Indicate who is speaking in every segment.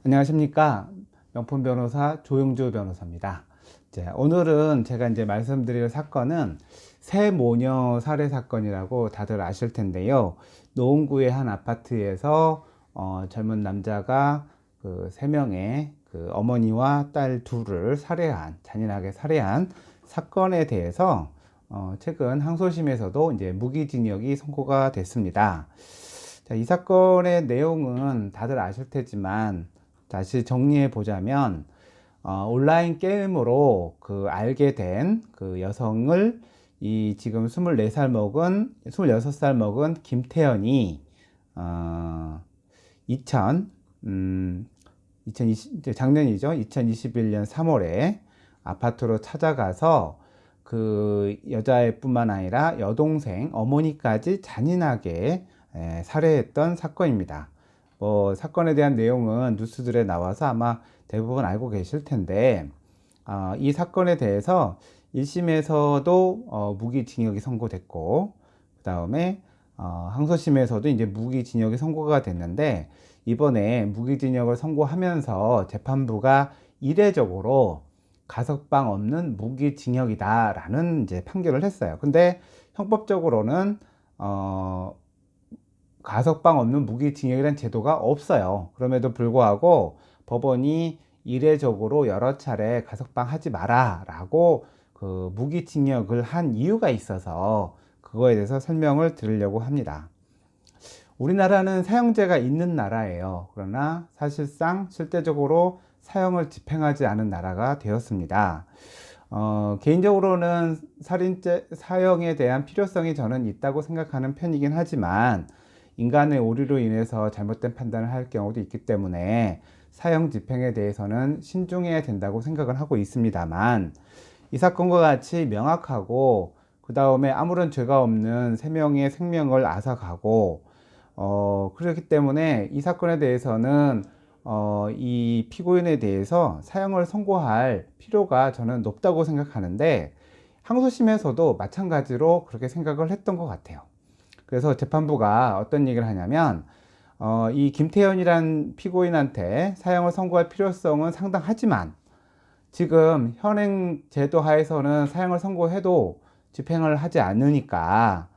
Speaker 1: 안녕하십니까. 명품 변호사 조용주 변호사입니다. 오늘은 제가 이제 말씀드릴 사건은 세모녀 살해 사건이라고 다들 아실 텐데요. 노원구의 한 아파트에서 젊은 남자가 그 3명의 그 어머니와 딸 둘을 잔인하게 살해한 사건에 대해서 최근 항소심에서도 이제 무기징역이 선고가 됐습니다. 자, 이 사건의 내용은 다들 아실 테지만 다시 정리해 보자면 온라인 게임으로 알게 된 그 여성을 이 지금 26살 먹은 김태현이 어, 2000 2020 작년이죠. 2021년 3월에 아파트로 찾아가서 그 여자애뿐만 아니라 여동생 어머니까지 잔인하게 살해했던 사건입니다. 사건에 대한 내용은 뉴스들에 나와서 아마 대부분 알고 계실 텐데, 이 사건에 대해서 1심에서도 무기징역이 선고됐고, 그 다음에 항소심에서도 이제 무기징역이 선고가 됐는데, 이번에 무기징역을 선고하면서 재판부가 이례적으로 가석방 없는 무기징역이다라는 이제 판결을 했어요. 근데 형법적으로는 가석방 없는 무기징역이라는 제도가 없어요. 그럼에도 불구하고 법원이 이례적으로 여러 차례 가석방 하지 마라 라고 그 무기징역을 한 이유가 있어서 그거에 대해서 설명을 드리려고 합니다. 우리나라는 사형제가 있는 나라예요. 그러나 사실상 실제적으로 사형을 집행하지 않은 나라가 되었습니다. 개인적으로는 사형에 대한 필요성이 저는 있다고 생각하는 편이긴 하지만 인간의 오류로 인해서 잘못된 판단을 할 경우도 있기 때문에 사형 집행에 대해서는 신중해야 된다고 생각을 하고 있습니다만, 이 사건과 같이 명확하고 그 다음에 아무런 죄가 없는 3명의 생명을 앗아가고 그렇기 때문에 이 사건에 대해서는 이 피고인에 대해서 사형을 선고할 필요가 저는 높다고 생각하는데, 항소심에서도 마찬가지로 그렇게 생각을 했던 것 같아요. 그래서 재판부가 어떤 얘기를 하냐면 이 김태현이란 피고인한테 사형을 선고할 필요성은 상당하지만 지금 현행 제도 하에서는 사형을 선고해도 집행을 하지 않으니까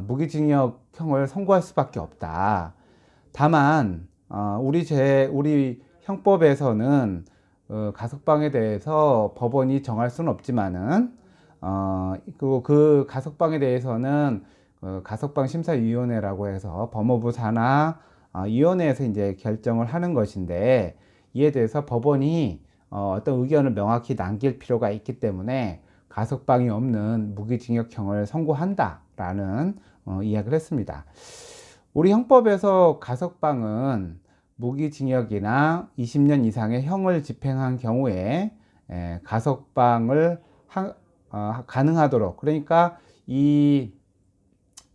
Speaker 1: 무기징역형을 선고할 수밖에 없다. 다만 우리 형법에서는 가석방에 대해서 법원이 정할 수는 없지만은 그리고 그 가석방에 대해서는 가석방 심사위원회라고 해서 법무부 산하 위원회에서 이제 결정을 하는 것인데, 이에 대해서 법원이 어떤 의견을 명확히 남길 필요가 있기 때문에 가석방이 없는 무기징역형을 선고한다라는 이야기를 했습니다. 우리 형법에서 가석방은 무기징역이나 20년 이상의 형을 집행한 경우에 가석방을 가능하도록, 그러니까 이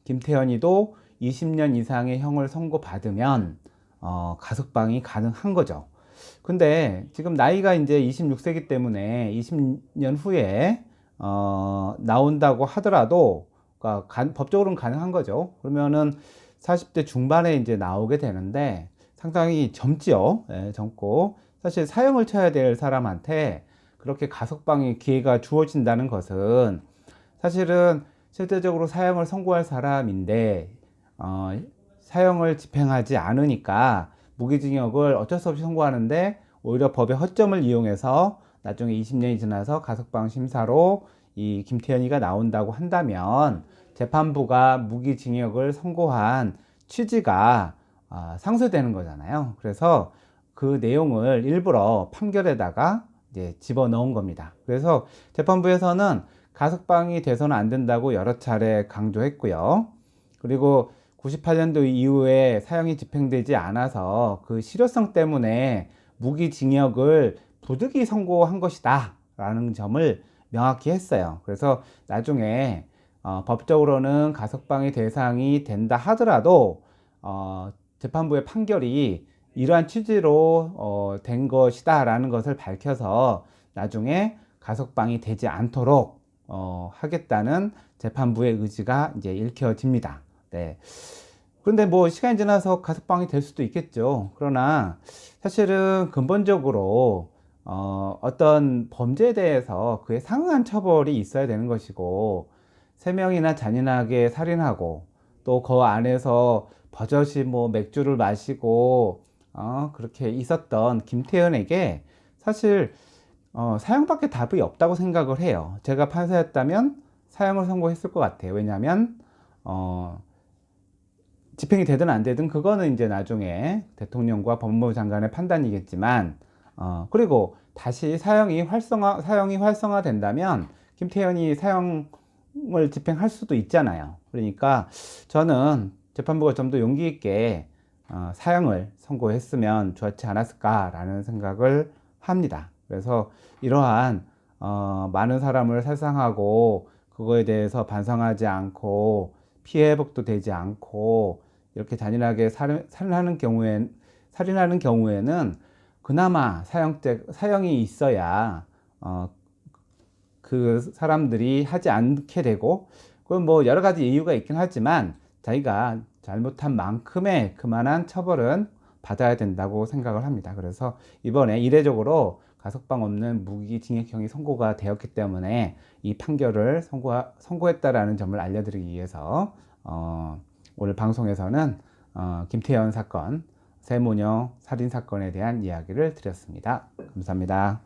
Speaker 1: 김태현이도 20년 이상의 형을 선고받으면 가석방이 가능한 거죠. 근데 지금 나이가 이제 26세이기 때문에 20년 후에 나온다고 하더라도 법적으로는 가능한 거죠. 그러면은 40대 중반에 이제 나오게 되는데 상당히 젊지요. 젊고 사실 사형을 쳐야 될 사람한테 그렇게 가석방의 기회가 주어진다는 것은 사실은 실제적으로 사형을 선고할 사람인데 사형을 집행하지 않으니까 무기징역을 어쩔 수 없이 선고하는데, 오히려 법의 허점을 이용해서 나중에 20년이 지나서 가석방 심사로 이 김태현이가 나온다고 한다면 재판부가 무기징역을 선고한 취지가 상쇄되는 거잖아요. 그래서 그 내용을 일부러 판결에다가 이제 집어넣은 겁니다. 그래서 재판부에서는 가석방이 돼서는 안 된다고 여러 차례 강조했고요. 그리고 98년도 이후에 사형이 집행되지 않아서 그 실효성 때문에 무기징역을 부득이 선고한 것이다 라는 점을 명확히 했어요. 그래서 나중에 법적으로는 가석방의 대상이 된다 하더라도 재판부의 판결이 이러한 취지로 된 것이다 라는 것을 밝혀서 나중에 가석방이 되지 않도록 하겠다는 재판부의 의지가 이제 읽혀집니다. 네. 그런데 뭐 시간이 지나서 가석방이 될 수도 있겠죠. 그러나 사실은 근본적으로 어떤 범죄에 대해서 그에 상응한 처벌이 있어야 되는 것이고, 세 명이나 잔인하게 살인하고 또 그 안에서 버젓이 뭐 맥주를 마시고 그렇게 있었던 김태현에게 사실 사형밖에 답이 없다고 생각을 해요. 제가 판사였다면 사형을 선고했을 것 같아요. 왜냐하면 어, 집행이 되든 안 되든 그거는 이제 나중에 대통령과 법무부 장관의 판단이겠지만, 그리고 다시 사형이 활성화된다면 김태현이 사형을 집행할 수도 있잖아요. 그러니까 저는 재판부가 좀 더 용기 있게 사형을 선고했으면 좋지 않았을까라는 생각을 합니다. 그래서 이러한 많은 사람을 살상하고 그거에 대해서 반성하지 않고 피해 회복도 되지 않고 이렇게 잔인하게 살인하는 경우에는 그나마 사형이 있어야 그 사람들이 하지 않게 되고, 그건 뭐 여러 가지 이유가 있긴 하지만 자기가 잘못한 만큼의 그만한 처벌은 받아야 된다고 생각을 합니다. 그래서 이번에 이례적으로 가석방 없는 무기징역형이 선고가 되었기 때문에 이 판결을 선고했다라는 점을 알려드리기 위해서 오늘 방송에서는 김태현 사건, 세모녀 살인 사건에 대한 이야기를 드렸습니다. 감사합니다.